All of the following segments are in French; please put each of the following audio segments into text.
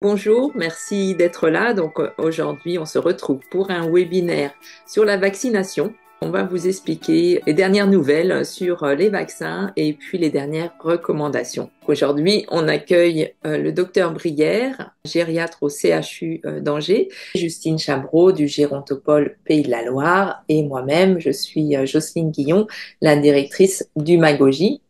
Bonjour, merci d'être là. Aujourd'hui, on se retrouve pour un webinaire sur la vaccination. On va vous expliquer les dernières nouvelles sur les vaccins et puis les dernières recommandations. Aujourd'hui, on accueille le docteur Brière, gériatre au CHU d'Angers, Justine Chabreau du Gérontopole Pays de la Loire et moi-même, je suis Jocelyne Guillon, la directrice du Magogie.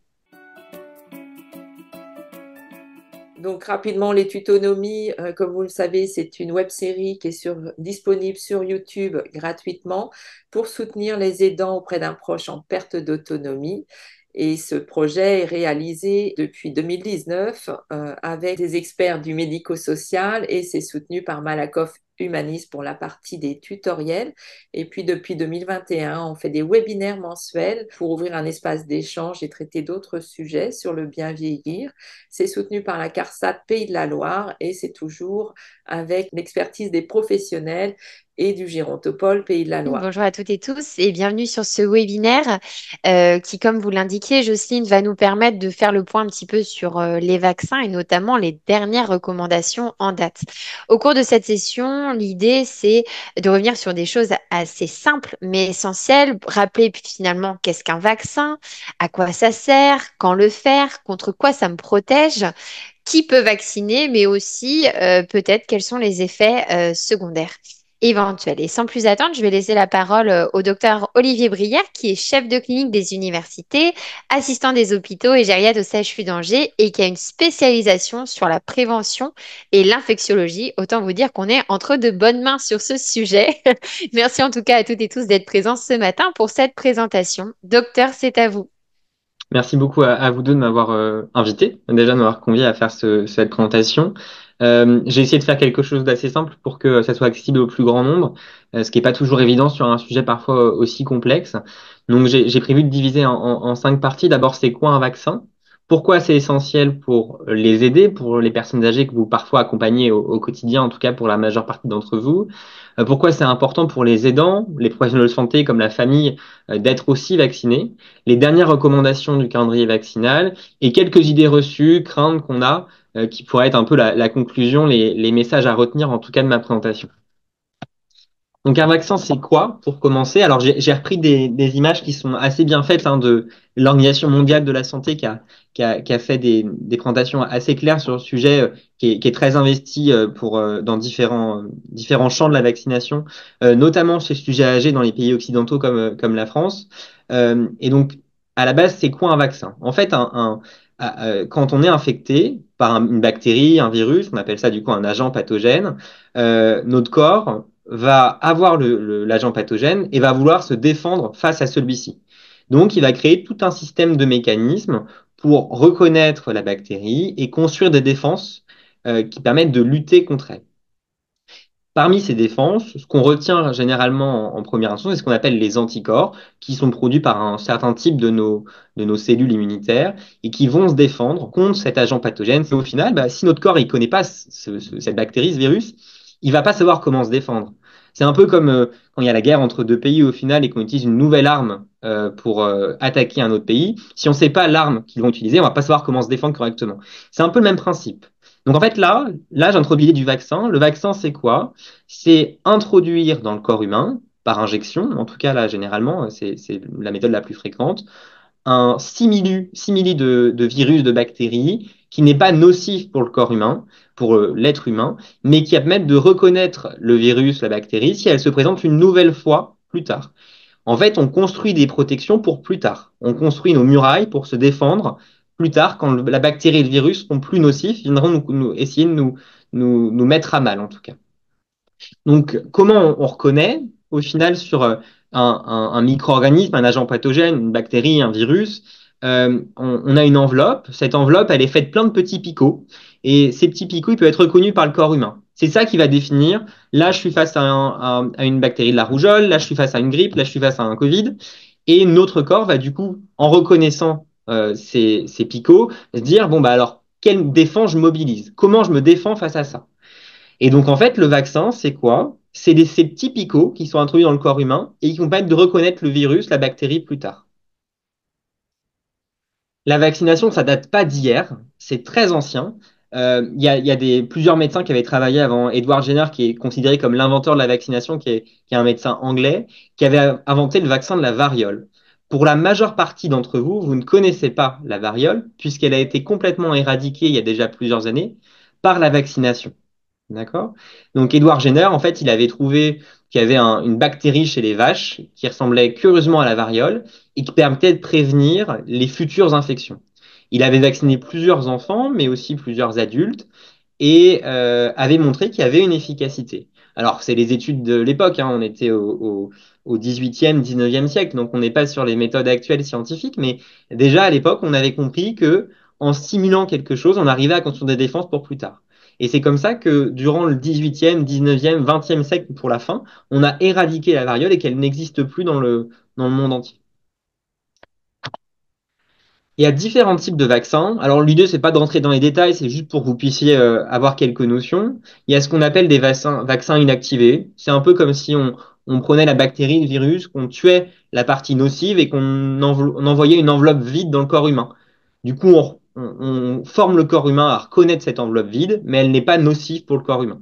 Donc rapidement, les tutonomies, comme vous le savez, c'est une web-série qui est disponible sur YouTube gratuitement pour soutenir les aidants auprès d'un proche en perte d'autonomie. Et ce projet est réalisé depuis 2019 avec des experts du médico-social et c'est soutenu par Malakoff Humanis pour la partie des tutoriels. Et puis depuis 2021, on fait des webinaires mensuels pour ouvrir un espace d'échange et traiter d'autres sujets sur le bien vieillir. C'est soutenu par la CARSAT Pays de la Loire et c'est toujours avec l'expertise des professionnels et du Gérontopole Pays de la Loire. Bonjour à toutes et tous et bienvenue sur ce webinaire qui, comme vous l'indiquez, Jocelyne, va nous permettre de faire le point un petit peu sur les vaccins et notamment les dernières recommandations en date. Au cours de cette session, l'idée, c'est de revenir sur des choses assez simples mais essentielles. Rappeler finalement qu'est-ce qu'un vaccin, à quoi ça sert, quand le faire, contre quoi ça me protège, qui peut vacciner, mais aussi peut-être quels sont les effets secondaires éventuels. Et sans plus attendre, je vais laisser la parole au docteur Olivier Brière, qui est chef de clinique des universités, assistant des hôpitaux et gériatre au CHU d'Angers et qui a une spécialisation sur la prévention et l'infectiologie. Autant vous dire qu'on est entre de bonnes mains sur ce sujet. Merci en tout cas à toutes et tous d'être présents ce matin pour cette présentation. Docteur, c'est à vous. Merci beaucoup à vous deux de m'avoir invité, déjà de m'avoir convié à faire cette présentation. J'ai essayé de faire quelque chose d'assez simple pour que ça soit accessible au plus grand nombre, ce qui n'est pas toujours évident sur un sujet parfois aussi complexe. Donc j'ai prévu de diviser en cinq parties. D'abord, c'est quoi un vaccin? Pourquoi c'est essentiel pour les aider, pour les personnes âgées que vous parfois accompagnez au quotidien, en tout cas pour la majeure partie d'entre vous? Pourquoi c'est important pour les aidants, les professionnels de santé comme la famille, d'être aussi vaccinés? Les dernières recommandations du calendrier vaccinal et quelques idées reçues, craintes qu'on a, qui pourraient être un peu la conclusion, les messages à retenir en tout cas de ma présentation. Donc un vaccin, c'est quoi pour commencer? Alors j'ai repris des images qui sont assez bien faites de l'Organisation mondiale de la santé qui a fait des présentations assez claires sur le sujet, qui est très investi dans différents champs de la vaccination, notamment chez les sujets âgés dans les pays occidentaux comme la France. Et donc à la base, c'est quoi un vaccin? En fait, quand on est infecté par une bactérie, un virus, on appelle ça du coup un agent pathogène, notre corps va avoir l'agent pathogène et va vouloir se défendre face à celui-ci. Donc, il va créer tout un système de mécanismes pour reconnaître la bactérie et construire des défenses qui permettent de lutter contre elle. Parmi ces défenses, ce qu'on retient généralement en première instance, c'est ce qu'on appelle les anticorps, qui sont produits par un certain type de nos cellules immunitaires et qui vont se défendre contre cet agent pathogène. Et au final, si notre corps ne connaît pas cette bactérie, ce virus, il va pas savoir comment se défendre. C'est un peu comme quand il y a la guerre entre deux pays au final et qu'on utilise une nouvelle arme pour attaquer un autre pays. Si on ne sait pas l'arme qu'ils vont utiliser, on va pas savoir comment se défendre correctement. C'est un peu le même principe. Donc en fait là j'introduis l'idée du vaccin. Le vaccin, c'est quoi? C'est introduire dans le corps humain, par injection, en tout cas là généralement, c'est la méthode la plus fréquente, un simili de virus, de bactéries, qui n'est pas nocif pour le corps humain, pour l'être humain, mais qui va permettre de reconnaître le virus, la bactérie, si elle se présente une nouvelle fois plus tard. En fait, on construit des protections pour plus tard. On construit nos murailles pour se défendre plus tard, quand la bactérie et le virus seront plus nocifs, ils viendront essayer de nous mettre à mal, en tout cas. Donc, comment on reconnaît au final sur un micro-organisme, un agent pathogène, une bactérie, un virus? On a une enveloppe. Cette enveloppe, elle est faite plein de petits picots. Et ces petits picots, ils peuvent être reconnus par le corps humain. C'est ça qui va définir. Là, je suis face à une bactérie de la rougeole. Là, je suis face à une grippe. Là, je suis face à un Covid. Et notre corps va du coup, en reconnaissant ces picots, se dire, bon, bah alors, quelle défense je mobilise? Comment je me défends face à ça? Et donc, en fait, le vaccin, c'est quoi? C'est ces petits picots qui sont introduits dans le corps humain et qui vont permettre de reconnaître le virus, la bactérie plus tard. La vaccination, ça date pas d'hier, c'est très ancien. Il y a plusieurs médecins qui avaient travaillé avant Edward Jenner, qui est considéré comme l'inventeur de la vaccination, qui est un médecin anglais, qui avait inventé le vaccin de la variole. Pour la majeure partie d'entre vous, vous ne connaissez pas la variole, puisqu'elle a été complètement éradiquée il y a déjà plusieurs années par la vaccination. D'accord? Donc, Edward Jenner, en fait, il avait trouvé qu'il y avait une bactérie chez les vaches qui ressemblait curieusement à la variole et qui permettait de prévenir les futures infections. Il avait vacciné plusieurs enfants, mais aussi plusieurs adultes, et avait montré qu'il y avait une efficacité. Alors, c'est les études de l'époque, hein, on était au 18e, 19e siècle, donc on n'est pas sur les méthodes actuelles scientifiques, mais déjà à l'époque, on avait compris que en stimulant quelque chose, on arrivait à construire des défenses pour plus tard. Et c'est comme ça que durant le 18e, 19e, 20e siècle, pour la fin, on a éradiqué la variole et qu'elle n'existe plus dans le monde entier. Il y a différents types de vaccins. Alors l'idée, c'est pas de rentrer dans les détails, c'est juste pour que vous puissiez avoir quelques notions. Il y a ce qu'on appelle des vaccins inactivés. C'est un peu comme si on prenait la bactérie, le virus, qu'on tuait la partie nocive et on envoyait une enveloppe vide dans le corps humain. Du coup, on forme le corps humain à reconnaître cette enveloppe vide, mais elle n'est pas nocive pour le corps humain.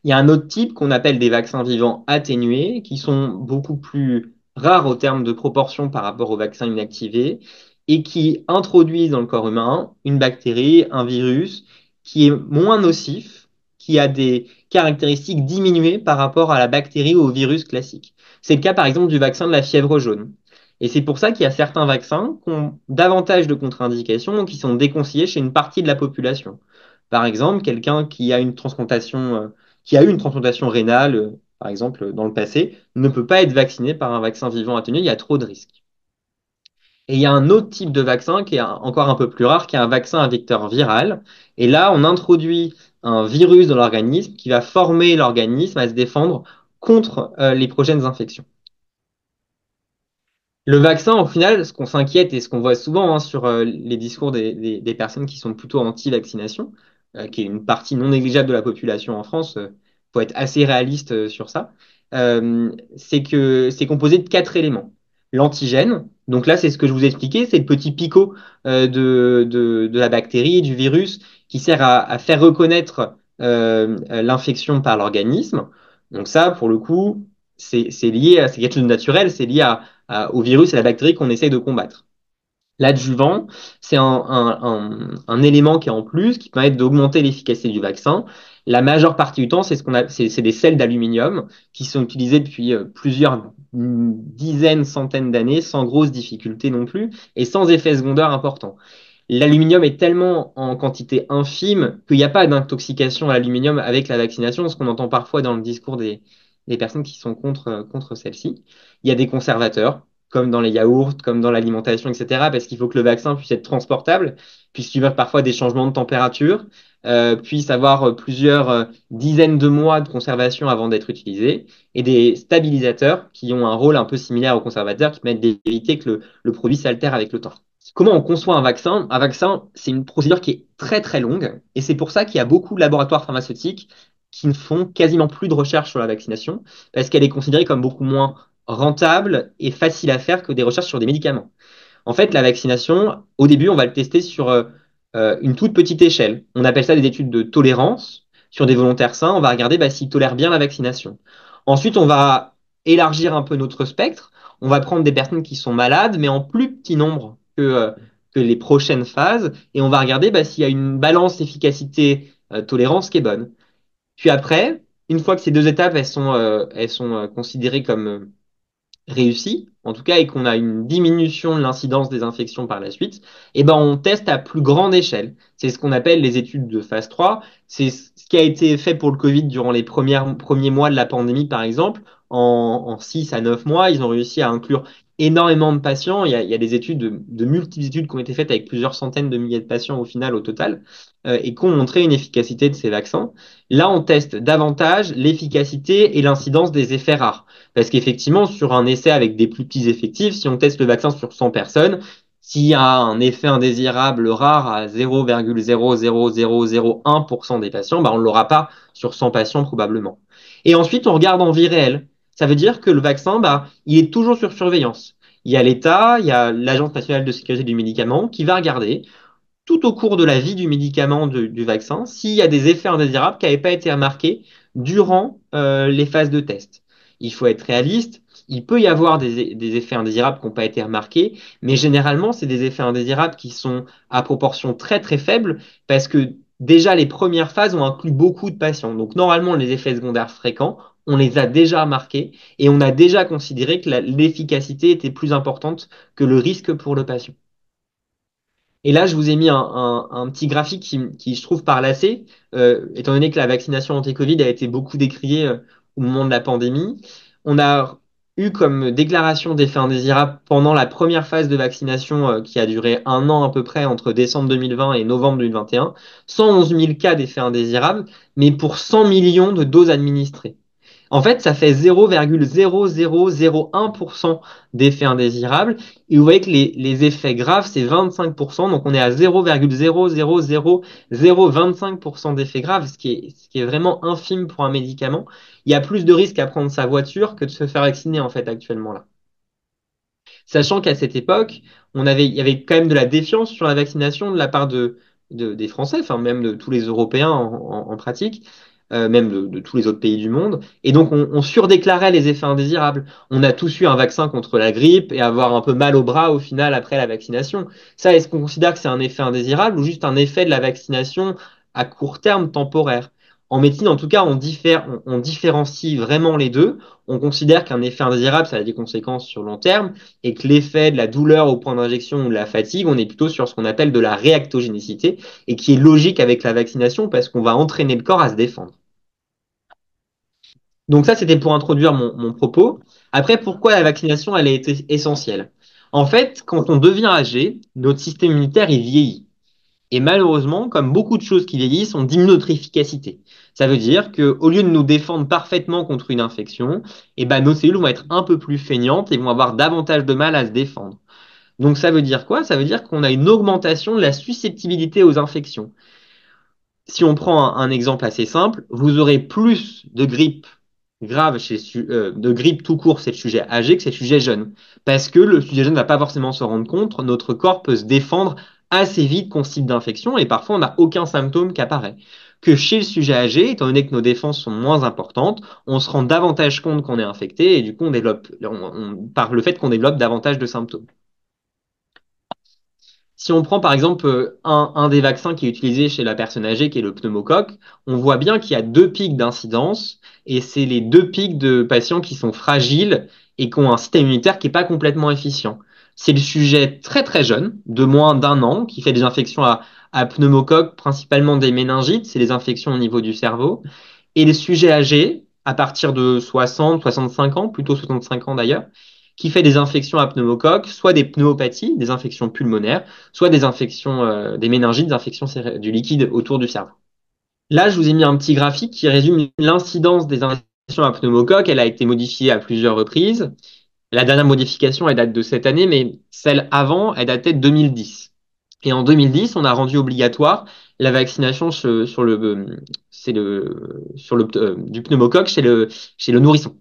Il y a un autre type qu'on appelle des vaccins vivants atténués, qui sont beaucoup plus rares au terme de proportion par rapport aux vaccins inactivés, et qui introduisent dans le corps humain une bactérie, un virus, qui est moins nocif, qui a des caractéristiques diminuées par rapport à la bactérie ou au virus classique. C'est le cas par exemple du vaccin de la fièvre jaune. Et c'est pour ça qu'il y a certains vaccins qui ont davantage de contre-indications, qui sont déconseillés chez une partie de la population. Par exemple, quelqu'un qui a une transplantation qui a eu une transplantation rénale, par exemple, dans le passé, ne peut pas être vacciné par un vaccin vivant atténué, il y a trop de risques. Et il y a un autre type de vaccin qui est encore un peu plus rare, qui est un vaccin à vecteur viral. Et là, on introduit un virus dans l'organisme qui va former l'organisme à se défendre contre les prochaines infections. Le vaccin, au final, ce qu'on s'inquiète et ce qu'on voit souvent hein, sur les discours des personnes qui sont plutôt anti-vaccination, qui est une partie non négligeable de la population en France, faut être assez réaliste sur ça, c'est que c'est composé de quatre éléments. L'antigène, donc là, c'est ce que je vous ai expliqué, c'est le petit picot de la bactérie, du virus, qui sert à faire reconnaître l'infection par l'organisme. Donc ça, pour le coup, c'est lié c'est quelque chose de naturel, c'est lié au virus et à la bactérie qu'on essaye de combattre. L'adjuvant, c'est un élément qui est en plus, qui permet d'augmenter l'efficacité du vaccin. La majeure partie du temps, c'est des sels d'aluminium qui sont utilisés depuis plusieurs dizaines, centaines d'années, sans grosse difficulté non plus, et sans effet secondaire important. L'aluminium est tellement en quantité infime qu'il n'y a pas d'intoxication à l'aluminium avec la vaccination, ce qu'on entend parfois dans le discours des personnes qui sont contre celle-ci. Il y a des conservateurs, comme dans les yaourts, comme dans l'alimentation, etc., parce qu'il faut que le vaccin puisse être transportable, puisse subir parfois des changements de température, puisse avoir plusieurs dizaines de mois de conservation avant d'être utilisé, et des stabilisateurs qui ont un rôle un peu similaire aux conservateurs, qui permettent d'éviter que le produit s'altère avec le temps. Comment on conçoit un vaccin? Un vaccin, c'est une procédure qui est très très longue, et c'est pour ça qu'il y a beaucoup de laboratoires pharmaceutiques qui ne font quasiment plus de recherche sur la vaccination, parce qu'elle est considérée comme beaucoup moins rentable et facile à faire que des recherches sur des médicaments. En fait, la vaccination, au début, on va le tester sur une toute petite échelle. On appelle ça des études de tolérance. Sur des volontaires sains, on va regarder s'ils tolèrent bien la vaccination. Ensuite, on va élargir un peu notre spectre. On va prendre des personnes qui sont malades, mais en plus petit nombre que les prochaines phases, et on va regarder s'il y a une balance efficacité-tolérance qui est bonne. Puis après, une fois que ces deux étapes elles sont considérées comme réussi, en tout cas, et qu'on a une diminution de l'incidence des infections par la suite, eh ben, on teste à plus grande échelle. C'est ce qu'on appelle les études de phase 3. C'est ce qui a été fait pour le Covid durant les premiers mois de la pandémie, par exemple. En 6 à 9 mois, ils ont réussi à inclure énormément de patients. Il y a des études, de multiples études qui ont été faites avec plusieurs centaines de milliers de patients au final, au total, et qui ont montré une efficacité de ces vaccins. Là, on teste davantage l'efficacité et l'incidence des effets rares. Parce qu'effectivement, sur un essai avec des plus petits effectifs, si on teste le vaccin sur 100 personnes, s'il y a un effet indésirable rare à 0,00001% des patients, on ne l'aura pas sur 100 patients probablement. Et ensuite, on regarde en vie réelle. Ça veut dire que le vaccin, il est toujours sur surveillance. Il y a l'État, il y a l'Agence nationale de sécurité du médicament qui va regarder tout au cours de la vie du médicament du vaccin s'il y a des effets indésirables qui n'avaient pas été remarqués durant les phases de test. Il faut être réaliste. Il peut y avoir des effets indésirables qui n'ont pas été remarqués, mais généralement, c'est des effets indésirables qui sont à proportion très très faible parce que déjà les premières phases ont inclus beaucoup de patients. Donc normalement, les effets secondaires fréquents, on les a déjà marqués et on a déjà considéré que l'efficacité était plus importante que le risque pour le patient. Et là, je vous ai mis un petit graphique qui, je trouve, parle assez, étant donné que la vaccination anti-Covid a été beaucoup décriée au moment de la pandémie. On a eu comme déclaration d'effets indésirables pendant la première phase de vaccination qui a duré 1 an à peu près entre décembre 2020 et novembre 2021, 111 000 cas d'effets indésirables, mais pour 100 millions de doses administrées. En fait, ça fait 0,0001% d'effets indésirables. Et vous voyez que les effets graves, c'est 25%. Donc, on est à 0,0000025% d'effets graves, ce qui est vraiment infime pour un médicament. Il y a plus de risques à prendre sa voiture que de se faire vacciner, en fait, actuellement là. Sachant qu'à cette époque, il y avait quand même de la défiance sur la vaccination de la part des Français, enfin même de tous les Européens en pratique, même de tous les autres pays du monde. Et donc on surdéclarait les effets indésirables. On a tous eu un vaccin contre la grippe et avoir un peu mal au bras au final après la vaccination. Ça, est-ce qu'on considère que c'est un effet indésirable ou juste un effet de la vaccination à court terme temporaire? En médecine, en tout cas, on différencie vraiment les deux. On considère qu'un effet indésirable, ça a des conséquences sur long terme et que l'effet de la douleur au point d'injection ou de la fatigue, on est plutôt sur ce qu'on appelle de la réactogénicité et qui est logique avec la vaccination parce qu'on va entraîner le corps à se défendre. Donc ça, c'était pour introduire mon propos. Après, pourquoi la vaccination, elle a été essentielle? En fait, quand on devient âgé, notre système immunitaire, il vieillit. Et malheureusement, comme beaucoup de choses qui vieillissent, on diminue notre efficacité. Ça veut dire qu'au lieu de nous défendre parfaitement contre une infection, eh ben, nos cellules vont être un peu plus feignantes et vont avoir davantage de mal à se défendre. Donc ça veut dire quoi? Ça veut dire qu'on a une augmentation de la susceptibilité aux infections. Si on prend un exemple assez simple, vous aurez plus de grippe grave de grippe tout court chez le sujet âgé que chez le sujet jeune. Parce que le sujet jeune ne va pas forcément se rendre compte, notre corps peut se défendre assez vite contre ce type d'infection et parfois on n'a aucun symptôme qui apparaît. Que chez le sujet âgé, étant donné que nos défenses sont moins importantes, on se rend davantage compte qu'on est infecté et du coup on développe, par le fait qu'on développe davantage de symptômes. Si on prend par exemple un des vaccins qui est utilisé chez la personne âgée, qui est le pneumocoque, on voit bien qu'il y a deux pics d'incidence et c'est les deux pics de patients qui sont fragiles et qui ont un système immunitaire qui n'est pas complètement efficient. C'est le sujet très très jeune, de moins d'1 an, qui fait des infections à pneumocoque, principalement des méningites, c'est les infections au niveau du cerveau, et les sujets âgés, à partir de 60, 65 ans, plutôt 65 ans d'ailleurs, qui fait des infections à pneumocoque, soit des pneumopathies, des infections pulmonaires, soit des infections, des méningites, des infections du liquide autour du cerveau. Là, je vous ai mis un petit graphique qui résume l'incidence des infections à pneumocoque. Elle a été modifiée à plusieurs reprises. La dernière modification, elle date de cette année, mais celle avant, elle datait de 2010. Et en 2010, on a rendu obligatoire la vaccination du pneumocoque chez le nourrisson.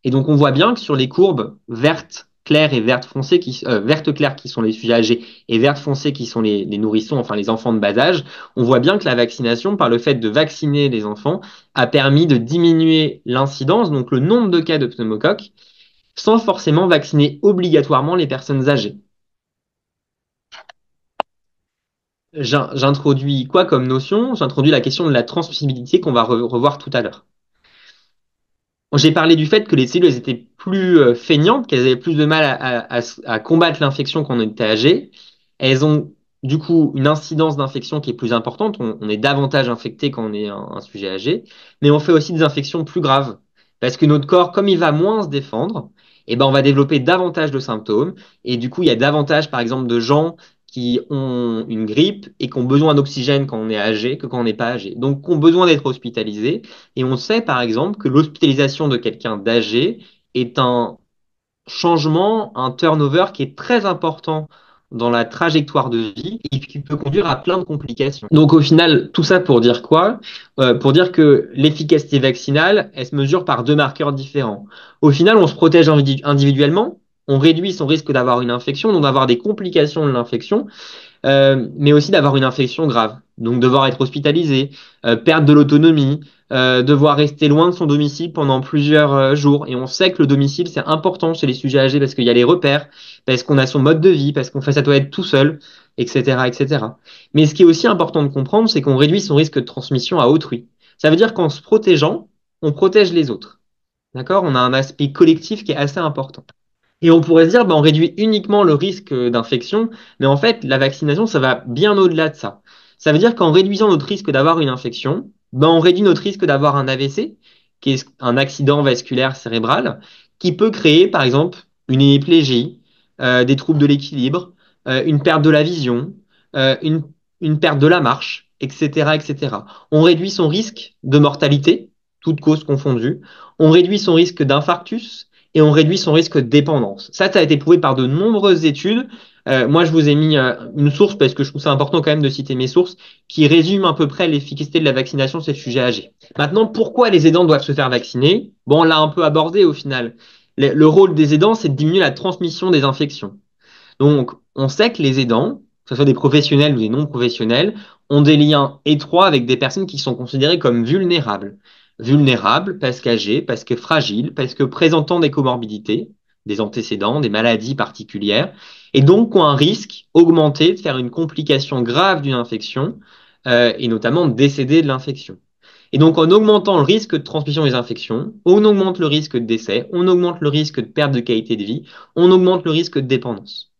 Et donc, on voit bien que sur les courbes vertes claires et vertes foncées, vertes claires qui sont les sujets âgés et vertes foncées qui sont les nourrissons, enfin les enfants de bas âge, on voit bien que la vaccination, par le fait de vacciner les enfants, a permis de diminuer l'incidence, donc le nombre de cas de pneumocoque, sans forcément vacciner obligatoirement les personnes âgées. J'introduis quoi comme notion? J'introduis la question de la transmissibilité qu'on va revoir tout à l'heure. J'ai parlé du fait que les cellules étaient plus feignantes, qu'elles avaient plus de mal à combattre l'infection quand on était âgé. Elles ont du coup une incidence d'infection qui est plus importante. On est davantage infecté quand on est un sujet âgé, mais on fait aussi des infections plus graves. Parce que notre corps, comme il va moins se défendre, eh ben, on va développer davantage de symptômes. Et du coup, il y a davantage, par exemple, de gens qui ont une grippe et qui ont besoin d'oxygène quand on est âgé que quand on n'est pas âgé. Donc, qui ont besoin d'être hospitalisés. Et on sait, par exemple, que l'hospitalisation de quelqu'un d'âgé est un changement, un turnover qui est très important dans la trajectoire de vie et qui peut conduire à plein de complications. Donc au final, tout ça pour dire quoi? Pour dire que l'efficacité vaccinale, elle se mesure par deux marqueurs différents. Au final, on se protège individuellement, on réduit son risque d'avoir une infection, donc d'avoir des complications de l'infection, mais aussi d'avoir une infection grave. Donc devoir être hospitalisé, perdre de l'autonomie, devoir rester loin de son domicile pendant plusieurs jours. Et on sait que le domicile, c'est important chez les sujets âgés parce qu'il y a les repères, parce qu'on a son mode de vie, parce qu'on fait sa toilette tout seul, etc., etc. Mais ce qui est aussi important de comprendre, c'est qu'on réduit son risque de transmission à autrui. Ça veut dire qu'en se protégeant, on protège les autres. D'accord? On a un aspect collectif qui est assez important. Et on pourrait se dire, bah, on réduit uniquement le risque d'infection, mais en fait, la vaccination, ça va bien au-delà de ça. Ça veut dire qu'en réduisant notre risque d'avoir une infection, bah, on réduit notre risque d'avoir un AVC, qui est un accident vasculaire cérébral, qui peut créer, par exemple, une hémiplégie, des troubles de l'équilibre, une perte de la vision, euh, une, une perte de la marche, etc., etc. On réduit son risque de mortalité, toutes causes confondues. On réduit son risque d'infarctus et on réduit son risque de dépendance. Ça a été prouvé par de nombreuses études. Moi, je vous ai mis une source parce que je trouve ça important quand même de citer mes sources qui résument à peu près l'efficacité de la vaccination chez le sujet âgé. Maintenant, pourquoi les aidants doivent se faire vacciner? Bon, on l'a un peu abordé au final. Le rôle des aidants, c'est de diminuer la transmission des infections. Donc, on sait que les aidants, que ce soit des professionnels ou des non-professionnels, ont des liens étroits avec des personnes qui sont considérées comme vulnérables. Vulnérables parce qu'âgées, parce que fragiles, parce que présentant des comorbidités, des antécédents, des maladies particulières, et donc ont un risque augmenté de faire une complication grave d'une infection, et notamment de décéder de l'infection. Et donc, en augmentant le risque de transmission des infections, on augmente le risque de décès, on augmente le risque de perte de qualité de vie, on augmente le risque de dépendance.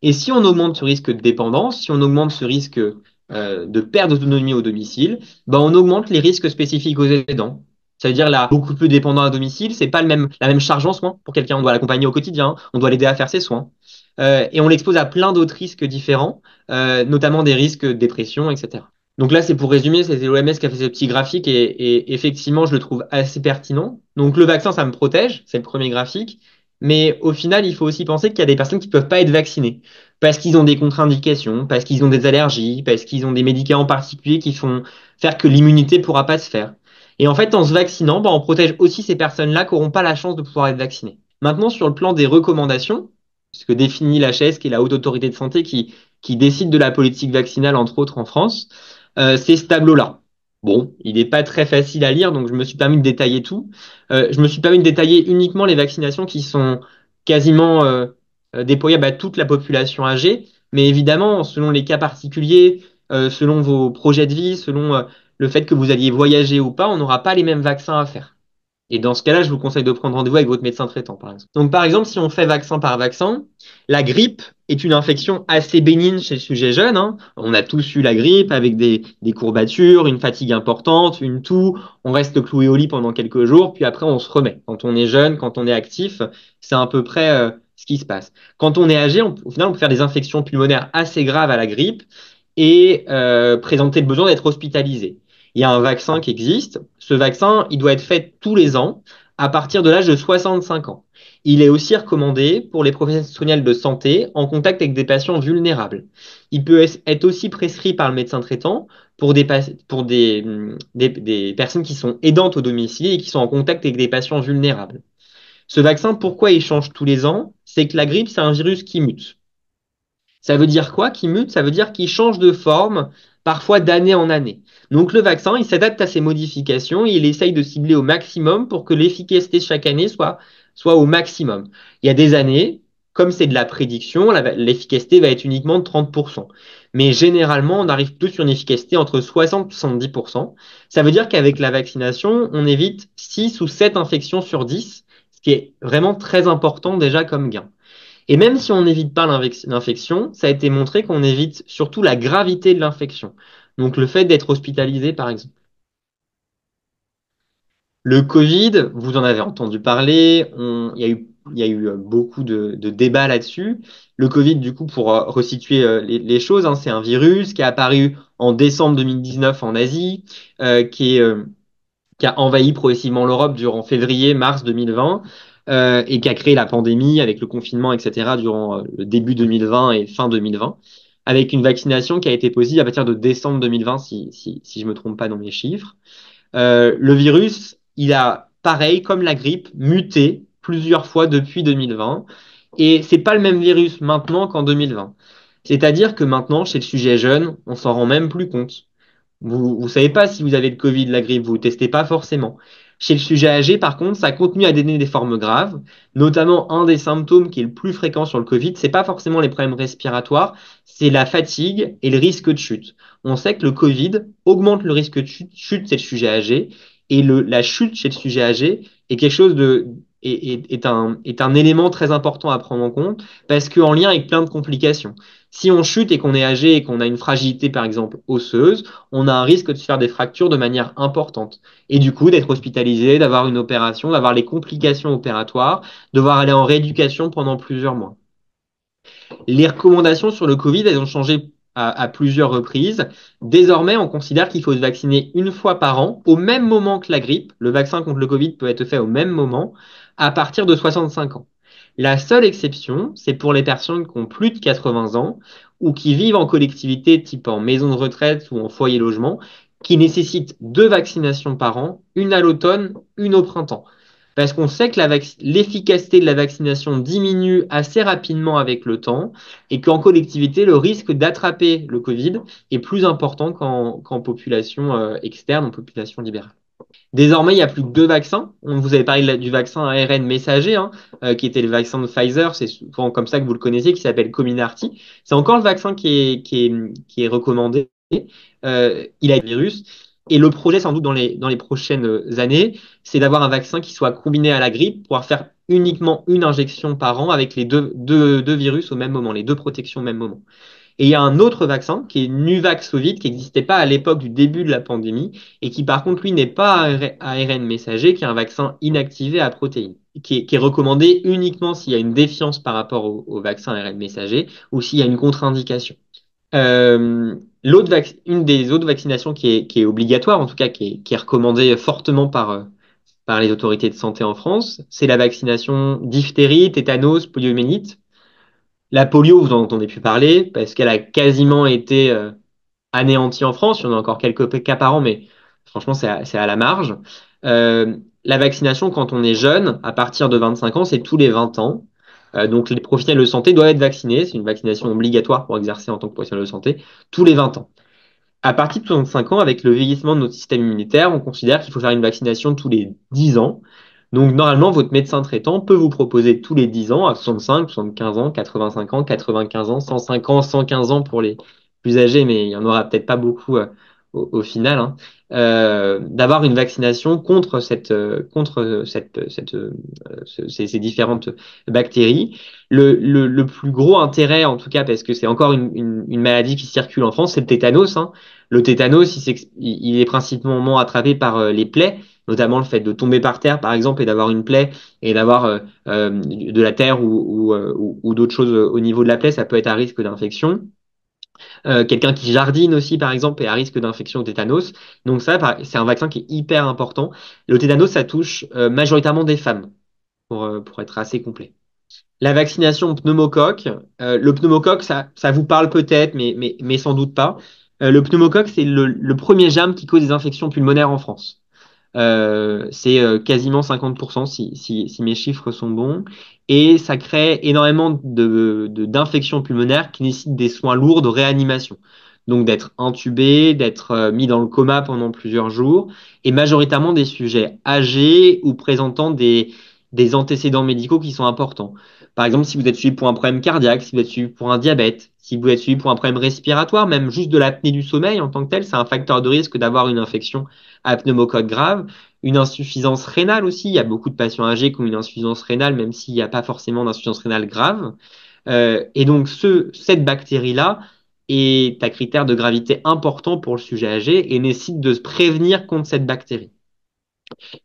Et si on augmente ce risque de dépendance, si on augmente ce risque de perte d'autonomie au domicile, ben on augmente les risques spécifiques aux aidants. Ça veut dire là, beaucoup plus dépendant à domicile, c'est pas la même charge en soins pour quelqu'un. On doit l'accompagner au quotidien, on doit l'aider à faire ses soins. Et on l'expose à plein d'autres risques différents, notamment des risques de dépression, etc. Donc là, c'est pour résumer, c'était l'OMS qui a fait ce petit graphique et effectivement, je le trouve assez pertinent. Donc le vaccin, ça me protège, c'est le premier graphique. Mais au final, il faut aussi penser qu'il y a des personnes qui ne peuvent pas être vaccinées parce qu'ils ont des contre-indications, parce qu'ils ont des allergies, parce qu'ils ont des médicaments particuliers qui font faire que l'immunité ne pourra pas se faire. Et en fait, en se vaccinant, bah, on protège aussi ces personnes-là qui n'auront pas la chance de pouvoir être vaccinées. Maintenant, sur le plan des recommandations, ce que définit l'HAS, qui est la Haute Autorité de Santé, qui décide de la politique vaccinale, entre autres en France, c'est ce tableau-là. Bon, il n'est pas très facile à lire, donc je me suis permis de détailler tout. Je me suis permis de détailler uniquement les vaccinations qui sont quasiment déployables à toute la population âgée, mais évidemment, selon les cas particuliers, selon vos projets de vie, selon le fait que vous alliez voyager ou pas, on n'aura pas les mêmes vaccins à faire. Et dans ce cas-là, je vous conseille de prendre rendez-vous avec votre médecin traitant, par exemple. Donc, par exemple, si on fait vaccin par vaccin, la grippe est une infection assez bénigne chez le sujet jeune, hein. On a tous eu la grippe avec des courbatures, une fatigue importante, une toux. On reste cloué au lit pendant quelques jours, puis après, on se remet. Quand on est jeune, quand on est actif, c'est à peu près ce qui se passe. Quand on est âgé, au final, on peut faire des infections pulmonaires assez graves à la grippe et présenter le besoin d'être hospitalisé. Il y a un vaccin qui existe. Ce vaccin, il doit être fait tous les ans à partir de l'âge de 65 ans. Il est aussi recommandé pour les professionnels de santé en contact avec des patients vulnérables. Il peut être aussi prescrit par le médecin traitant pour des personnes qui sont aidantes au domicile et qui sont en contact avec des patients vulnérables. Ce vaccin, pourquoi il change tous les ans? C'est que la grippe, c'est un virus qui mute. Ça veut dire quoi qui mute? Ça veut dire qu'il change de forme, parfois d'année en année. Donc le vaccin, il s'adapte à ces modifications et il essaye de cibler au maximum pour que l'efficacité chaque année soit au maximum. Il y a des années, comme c'est de la prédiction, l'efficacité va être uniquement de 30%. Mais généralement, on arrive plus sur une efficacité entre 60 et 70%. Ça veut dire qu'avec la vaccination, on évite 6 ou 7 infections sur 10, ce qui est vraiment très important déjà comme gain. Et même si on n'évite pas l'infection, ça a été montré qu'on évite surtout la gravité de l'infection. Donc le fait d'être hospitalisé, par exemple. Le Covid, vous en avez entendu parler, il y a eu beaucoup de débats là-dessus. Le Covid, du coup, pour resituer les choses, hein, c'est un virus qui est apparu en décembre 2019 en Asie, qui a envahi progressivement l'Europe durant février-mars 2020 et qui a créé la pandémie avec le confinement, etc., durant le début 2020 et fin 2020, avec une vaccination qui a été possible à partir de décembre 2020, si je me trompe pas dans mes chiffres. Le virus, il a, pareil, comme la grippe, muté plusieurs fois depuis 2020. Et c'est pas le même virus maintenant qu'en 2020. C'est-à-dire que maintenant, chez le sujet jeune, on s'en rend même plus compte. Vous savez pas si vous avez le Covid, la grippe, vous testez pas forcément. Chez le sujet âgé, par contre, ça continue à donner des formes graves, notamment un des symptômes qui est le plus fréquent sur le Covid, c'est pas forcément les problèmes respiratoires, c'est la fatigue et le risque de chute. On sait que le Covid augmente le risque de chute chez le sujet âgé, et la chute chez le sujet âgé est quelque chose est un élément très important à prendre en compte, parce qu'en lien avec plein de complications. Si on chute et qu'on est âgé et qu'on a une fragilité, par exemple, osseuse, on a un risque de se faire des fractures de manière importante. Et du coup, d'être hospitalisé, d'avoir une opération, d'avoir les complications opératoires, devoir aller en rééducation pendant plusieurs mois. Les recommandations sur le Covid, elles ont changé à plusieurs reprises. Désormais, on considère qu'il faut se vacciner une fois par an, au même moment que la grippe. Le vaccin contre le Covid peut être fait au même moment, à partir de 65 ans. La seule exception, c'est pour les personnes qui ont plus de 80 ans ou qui vivent en collectivité type en maison de retraite ou en foyer logement, qui nécessitent 2 vaccinations par an, une à l'automne, une au printemps. Parce qu'on sait que l'efficacité de la vaccination diminue assez rapidement avec le temps et qu'en collectivité, le risque d'attraper le Covid est plus important qu'en population externe, en population libérale. Désormais, il n'y a plus que 2 vaccins. On vous avait parlé du vaccin ARN messager, hein, qui était le vaccin de Pfizer, c'est souvent comme ça que vous le connaissez, qui s'appelle Comirnaty. C'est encore le vaccin qui est recommandé. Il a le virus. Et le projet, sans doute, dans les prochaines années, c'est d'avoir un vaccin qui soit combiné à la grippe, pour pouvoir faire uniquement une injection par an avec les deux virus au même moment, les 2 protections au même moment. Et il y a un autre vaccin qui est Nuvaxovid, qui n'existait pas à l'époque du début de la pandémie et qui par contre lui n'est pas ARN messager, qui est un vaccin inactivé à protéines, qui est recommandé uniquement s'il y a une défiance par rapport au vaccin ARN messager ou s'il y a une contre-indication. Une des autres vaccinations qui est obligatoire, en tout cas qui est recommandée fortement par les autorités de santé en France, c'est la vaccination diphtérie, tétanos, poliomyélite. La polio, vous en entendez plus parler parce qu'elle a quasiment été anéantie en France. Il y en a encore quelques cas par an, mais franchement, c'est à la marge. La vaccination, quand on est jeune, à partir de 25 ans, c'est tous les 20 ans. Donc, les professionnels de santé doivent être vaccinés. C'est une vaccination obligatoire pour exercer en tant que professionnel de santé tous les 20 ans. À partir de 65 ans, avec le vieillissement de notre système immunitaire, on considère qu'il faut faire une vaccination tous les 10 ans. Donc, normalement, votre médecin traitant peut vous proposer tous les 10 ans, à 65, 75 ans, 85 ans, 95 ans, 105 ans, 115 ans pour les plus âgés, mais il n'y en aura peut-être pas beaucoup au final, hein, d'avoir une vaccination contre ces différentes bactéries. Le plus gros intérêt, en tout cas, parce que c'est encore une maladie qui circule en France, c'est le tétanos, hein. Le tétanos, il est principalement attrapé par les plaies, notamment le fait de tomber par terre, par exemple, et d'avoir une plaie et d'avoir de la terre ou d'autres choses au niveau de la plaie, ça peut être à risque d'infection. Quelqu'un qui jardine aussi, par exemple, est à risque d'infection au tétanos. Donc ça, c'est un vaccin qui est hyper important. Le tétanos, ça touche majoritairement des femmes, pour être assez complet. La vaccination pneumocoque, le pneumocoque, ça vous parle peut-être, mais sans doute pas. Le pneumocoque, c'est le premier germe qui cause des infections pulmonaires en France. C'est quasiment 50% si mes chiffres sont bons. Et ça crée énormément d'infections pulmonaires qui nécessitent des soins lourds de réanimation. Donc d'être intubé, d'être mis dans le coma pendant plusieurs jours, et majoritairement des sujets âgés ou présentant des antécédents médicaux qui sont importants. Par exemple, si vous êtes suivi pour un problème cardiaque, si vous êtes suivi pour un diabète, si vous êtes suivi pour un problème respiratoire, même juste de l'apnée du sommeil en tant que tel, c'est un facteur de risque d'avoir une infection à pneumocoque grave. Une insuffisance rénale aussi. Il y a beaucoup de patients âgés qui ont une insuffisance rénale, même s'il n'y a pas forcément d'insuffisance rénale grave. Et donc, cette bactérie-là est à critère de gravité important pour le sujet âgé et nécessite de se prévenir contre cette bactérie.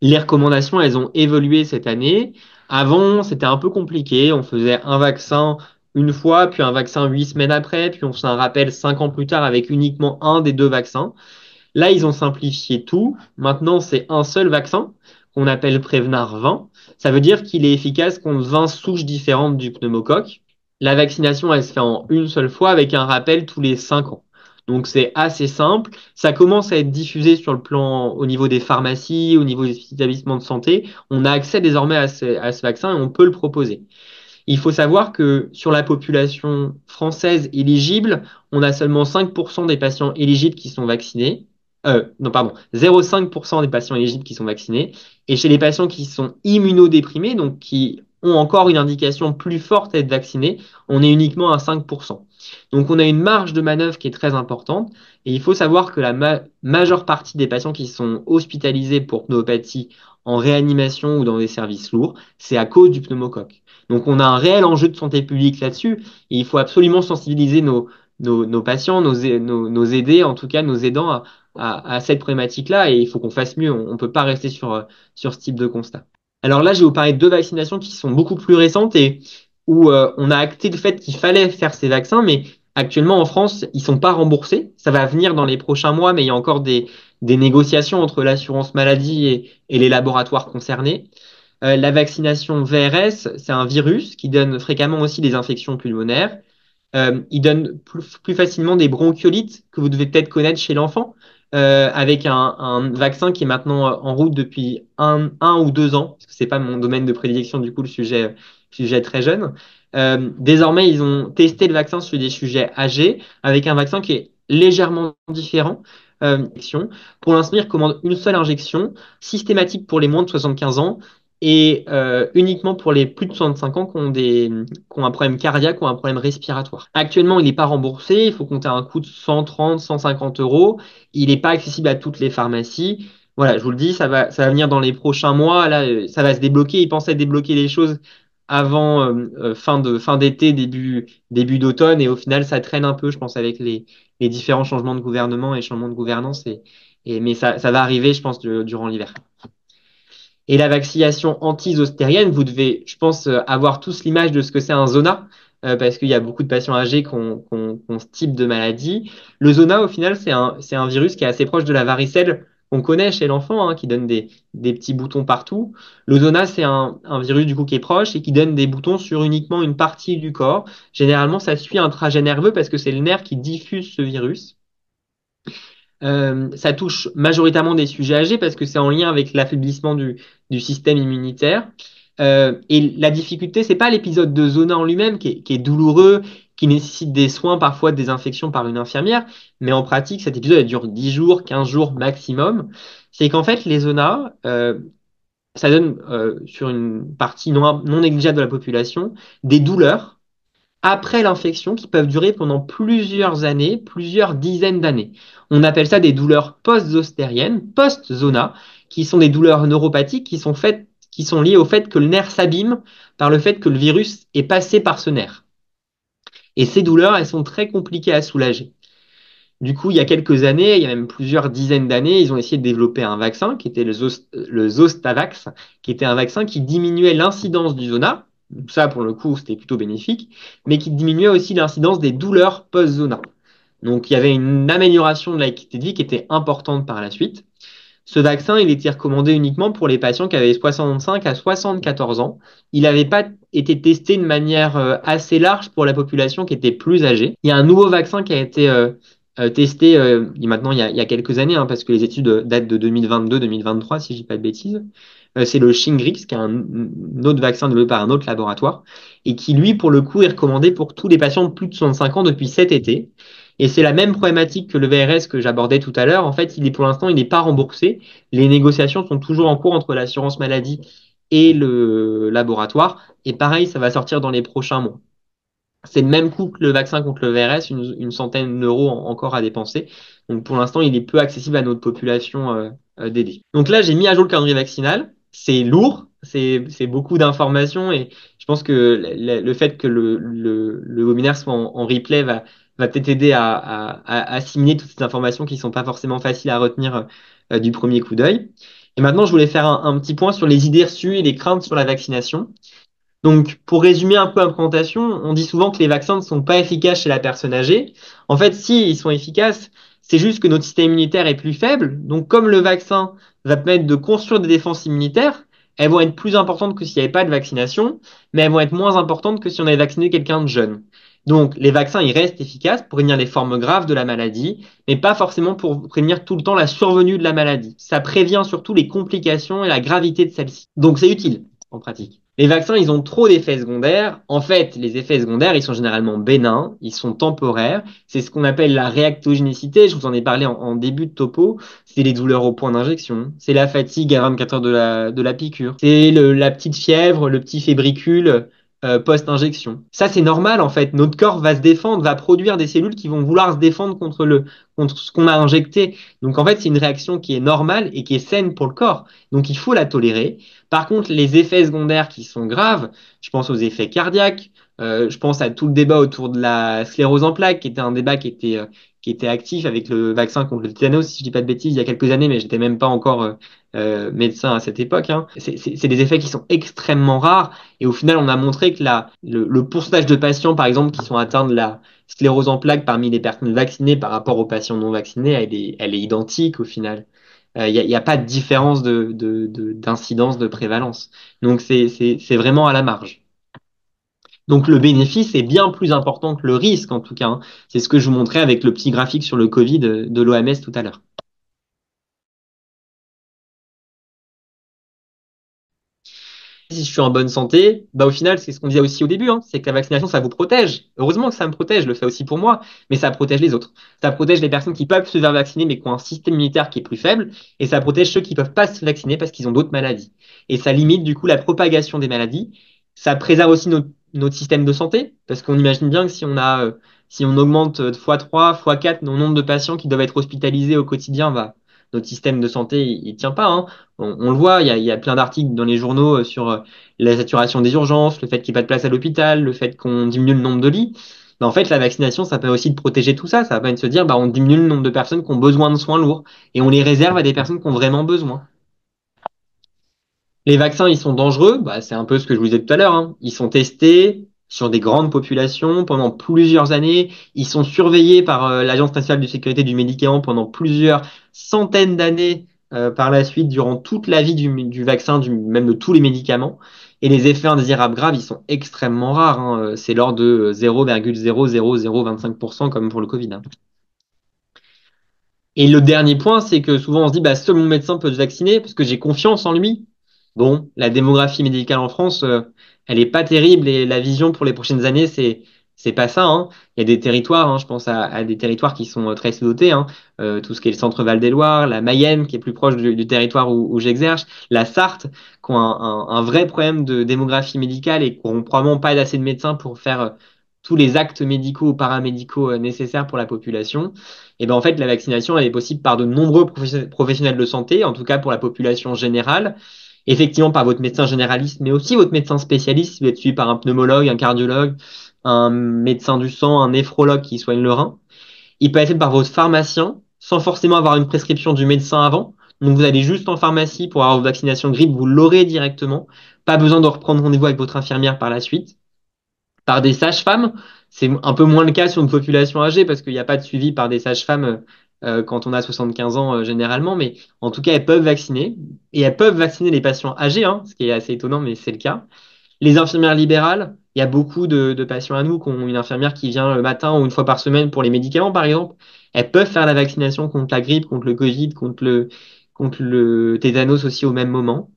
Les recommandations, elles ont évolué cette année. Avant, c'était un peu compliqué. On faisait un vaccin une fois, puis un vaccin 8 semaines après, puis on faisait un rappel 5 ans plus tard avec uniquement un des 2 vaccins. Là, ils ont simplifié tout. Maintenant, c'est un seul vaccin qu'on appelle Prevnar 20. Ça veut dire qu'il est efficace contre 20 souches différentes du pneumocoque. La vaccination, elle se fait en une seule fois avec un rappel tous les 5 ans. Donc, c'est assez simple. Ça commence à être diffusé sur le plan au niveau des pharmacies, au niveau des établissements de santé. On a accès désormais à ce vaccin et on peut le proposer. Il faut savoir que sur la population française éligible, on a seulement 5% des patients éligibles qui sont vaccinés. Non, pardon, 0,5% des patients éligibles qui sont vaccinés. Et chez les patients qui sont immunodéprimés, donc qui ont encore une indication plus forte d'être vaccinés, on est uniquement à 5%. Donc on a une marge de manœuvre qui est très importante. Et il faut savoir que la majeure partie des patients qui sont hospitalisés pour pneumopathie en réanimation ou dans des services lourds, c'est à cause du pneumocoque. Donc on a un réel enjeu de santé publique là-dessus. Et il faut absolument sensibiliser nos patients, nos aidés, en tout cas nos aidants à cette problématique-là. Et il faut qu'on fasse mieux. On ne peut pas rester sur ce type de constat. Alors là, je vais vous parler de deux vaccinations qui sont beaucoup plus récentes et où on a acté le fait qu'il fallait faire ces vaccins, mais actuellement en France, ils sont pas remboursés. Ça va venir dans les prochains mois, mais il y a encore des négociations entre l'assurance maladie et les laboratoires concernés. La vaccination VRS, c'est un virus qui donne fréquemment aussi des infections pulmonaires. Il donne plus facilement des bronchiolites que vous devez peut-être connaître chez l'enfant, avec un vaccin qui est maintenant en route depuis un ou 2 ans, parce que c'est pas mon domaine de prédilection, du coup, le sujet est très jeune. Désormais, ils ont testé le vaccin sur des sujets âgés, avec un vaccin qui est légèrement différent. Pour l'instant, ils recommandent une seule injection, systématique pour les moins de 75 ans, et uniquement pour les plus de 65 ans qui ont un problème cardiaque ou un problème respiratoire. Actuellement, il n'est pas remboursé, il faut compter un coût de 130, 150 euros. Il n'est pas accessible à toutes les pharmacies. Voilà, je vous le dis, ça va venir dans les prochains mois. Là, ça va se débloquer. Ils pensaient débloquer les choses avant fin d'été, début d'automne, et au final, ça traîne un peu, je pense, avec les différents changements de gouvernement et changements de gouvernance. Mais ça va arriver, je pense, durant l'hiver. Et la vaccination anti-zostérienne, vous devez, je pense, avoir tous l'image de ce que c'est un zona, parce qu'il y a beaucoup de patients âgés qui ont ce type de maladie. Le zona, au final, c'est un virus qui est assez proche de la varicelle qu'on connaît chez l'enfant, hein, qui donne des petits boutons partout. Le zona, c'est un virus du coup qui est proche et qui donne des boutons sur uniquement une partie du corps. Généralement, ça suit un trajet nerveux parce que c'est le nerf qui diffuse ce virus. Ça touche majoritairement des sujets âgés parce que c'est en lien avec l'affaiblissement du système immunitaire. Et la difficulté, c'est pas l'épisode de zona en lui-même qui est douloureux, qui nécessite des soins, parfois des infections par une infirmière, mais en pratique, cet épisode elle dure 10 jours, 15 jours maximum. C'est qu'en fait, les zonas, ça donne sur une partie non négligeable de la population des douleurs après l'infection qui peuvent durer pendant plusieurs années, plusieurs dizaines d'années. On appelle ça des douleurs post-zostériennes, post-zona, qui sont des douleurs neuropathiques qui sont liées au fait que le nerf s'abîme par le fait que le virus est passé par ce nerf. Et ces douleurs, elles sont très compliquées à soulager. Du coup, il y a quelques années, il y a même plusieurs dizaines d'années, ils ont essayé de développer un vaccin qui était le Zostavax, qui était un vaccin qui diminuait l'incidence du zona. Ça, pour le coup, c'était plutôt bénéfique, mais qui diminuait aussi l'incidence des douleurs post-zona. Donc, il y avait une amélioration de la qualité de vie qui était importante par la suite. Ce vaccin, il était recommandé uniquement pour les patients qui avaient 65 à 74 ans. Il n'avait pas été testé de manière assez large pour la population qui était plus âgée. Il y a un nouveau vaccin qui a été testé maintenant il y a quelques années, hein, parce que les études datent de 2022-2023, si je dis pas de bêtises. C'est le Shingrix, qui est un autre vaccin développé par un autre laboratoire, et qui, lui, pour le coup, est recommandé pour tous les patients de plus de 65 ans depuis cet été. Et c'est la même problématique que le VRS que j'abordais tout à l'heure. En fait, pour l'instant, il n'est pas remboursé. Les négociations sont toujours en cours entre l'assurance maladie et le laboratoire. Et pareil, ça va sortir dans les prochains mois. C'est le même coût que le vaccin contre le VRS, une centaine d'euros encore à dépenser. Donc pour l'instant, il est peu accessible à notre population d'aidés. Donc là, j'ai mis à jour le calendrier vaccinal. C'est lourd, c'est beaucoup d'informations et je pense que le fait que le webinaire soit en replay va peut-être aider à assimiler toutes ces informations qui sont pas forcément faciles à retenir du premier coup d'œil. Et maintenant, je voulais faire un petit point sur les idées reçues et les craintes sur la vaccination. Donc, pour résumer un peu la présentation, on dit souvent que les vaccins ne sont pas efficaces chez la personne âgée. En fait, si, ils sont efficaces, c'est juste que notre système immunitaire est plus faible. Donc, comme le vaccin va permettre de construire des défenses immunitaires, elles vont être plus importantes que s'il n'y avait pas de vaccination, mais elles vont être moins importantes que si on avait vacciné quelqu'un de jeune. Donc, les vaccins, ils restent efficaces pour prévenir les formes graves de la maladie, mais pas forcément pour prévenir tout le temps la survenue de la maladie. Ça prévient surtout les complications et la gravité de celle-ci. Donc, c'est utile en pratique. Les vaccins, ils ont trop d'effets secondaires. En fait, les effets secondaires, ils sont généralement bénins, ils sont temporaires. C'est ce qu'on appelle la réactogénicité. Je vous en ai parlé en début de topo. C'est les douleurs au point d'injection. C'est la fatigue à 24 heures de la piqûre. C'est la petite fièvre, le petit fébricule post-injection. Ça, c'est normal, en fait. Notre corps va se défendre, va produire des cellules qui vont vouloir se défendre contre ce qu'on a injecté. Donc, en fait, c'est une réaction qui est normale et qui est saine pour le corps. Donc, il faut la tolérer. Par contre, les effets secondaires qui sont graves, je pense aux effets cardiaques, je pense à tout le débat autour de la sclérose en plaques, qui était un débat qui était actif avec le vaccin contre le tétanos, si je dis pas de bêtises, il y a quelques années, mais j'étais même pas encore médecin à cette époque, hein. C'est des effets qui sont extrêmement rares, et au final, on a montré que le pourcentage de patients, par exemple, qui sont atteints de la sclérose en plaques parmi les personnes vaccinées par rapport aux patients non vaccinés, elle est identique au final. Il y a pas de différence d'incidence, de prévalence. Donc c'est vraiment à la marge. Donc le bénéfice est bien plus important que le risque en tout cas, hein. C'est ce que je vous montrais avec le petit graphique sur le Covid de l'OMS tout à l'heure. Si je suis en bonne santé, bah au final, c'est ce qu'on disait aussi au début, hein, c'est que la vaccination, ça vous protège. Heureusement que ça me protège, je le fais aussi pour moi, mais ça protège les autres. Ça protège les personnes qui peuvent se faire vacciner, mais qui ont un système immunitaire qui est plus faible, et ça protège ceux qui peuvent pas se vacciner parce qu'ils ont d'autres maladies. Et ça limite du coup la propagation des maladies. Ça préserve aussi notre système de santé, parce qu'on imagine bien que si on augmente x3, x4 le nombre de patients qui doivent être hospitalisés au quotidien, bah, notre système de santé, il tient pas, hein. On le voit, il y a plein d'articles dans les journaux sur la saturation des urgences, le fait qu'il n'y ait pas de place à l'hôpital, le fait qu'on diminue le nombre de lits. Mais en fait, la vaccination, ça permet aussi de protéger tout ça. Ça permet de se dire, bah, on diminue le nombre de personnes qui ont besoin de soins lourds et on les réserve à des personnes qui ont vraiment besoin. Les vaccins, ils sont dangereux. Bah, c'est un peu ce que je vous disais tout à l'heure, hein. Ils sont testés sur des grandes populations pendant plusieurs années. Ils sont surveillés par l'Agence nationale de sécurité du médicament pendant plusieurs centaines d'années par la suite, durant toute la vie du vaccin, même de tous les médicaments. Et les effets indésirables graves, ils sont extrêmement rares, hein. C'est l'ordre de 0,00025% comme pour le Covid, hein. Et le dernier point, c'est que souvent on se dit, bah, seul mon médecin peut se vacciner parce que j'ai confiance en lui. Bon, la démographie médicale en France, elle est pas terrible et la vision pour les prochaines années, c'est pas ça, hein. Il y a des territoires, hein, je pense à des territoires qui sont très sous-dotés, hein. Tout ce qui est le centre Val-des-Loire, la Mayenne qui est plus proche du territoire où j'exerce, la Sarthe, qui ont un vrai problème de démographie médicale et qui n'auront probablement pas assez de médecins pour faire tous les actes médicaux ou paramédicaux nécessaires pour la population. Et ben en fait, la vaccination, elle est possible par de nombreux professionnels de santé, en tout cas pour la population générale, effectivement par votre médecin généraliste, mais aussi votre médecin spécialiste, si vous êtes suivi par un pneumologue, un cardiologue, un médecin du sang, un néphrologue qui soigne le rein. Il peut être fait par votre pharmacien, sans forcément avoir une prescription du médecin avant. Donc vous allez juste en pharmacie pour avoir votre vaccination grippe, vous l'aurez directement. Pas besoin de reprendre rendez-vous avec votre infirmière par la suite par des sages-femmes. C'est un peu moins le cas sur une population âgée parce qu'il n'y a pas de suivi par des sages-femmes quand on a 75 ans généralement, mais en tout cas, elles peuvent vacciner et elles peuvent vacciner les patients âgés, hein, ce qui est assez étonnant, mais c'est le cas. Les infirmières libérales, il y a beaucoup de patients à nous qui ont une infirmière qui vient le matin ou une fois par semaine pour les médicaments, par exemple. Elles peuvent faire la vaccination contre la grippe, contre le Covid, contre le tétanos aussi au même moment.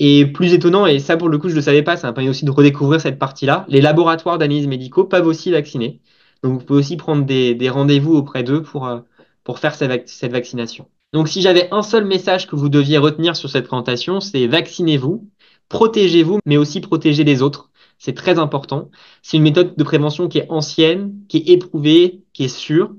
Et plus étonnant, et ça pour le coup je ne le savais pas, ça m'a permis aussi de redécouvrir cette partie-là, les laboratoires d'analyse médicaux peuvent aussi vacciner. Donc vous pouvez aussi prendre des rendez-vous auprès d'eux pour faire cette vaccination. Donc si j'avais un seul message que vous deviez retenir sur cette présentation, c'est vaccinez-vous, protégez-vous, mais aussi protégez les autres. C'est très important. C'est une méthode de prévention qui est ancienne, qui est éprouvée, qui est sûre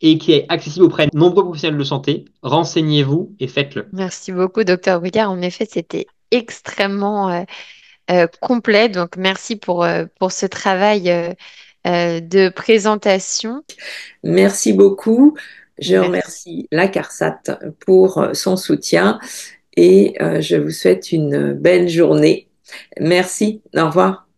et qui est accessible auprès de nombreux professionnels de santé. Renseignez-vous et faites-le. Merci beaucoup, docteur Brigard. En effet, c'était extrêmement complet. Donc, merci pour ce travail de présentation. Merci beaucoup. Je Merci. remercie la CARSAT pour son soutien et je vous souhaite une belle journée. Merci. Au revoir.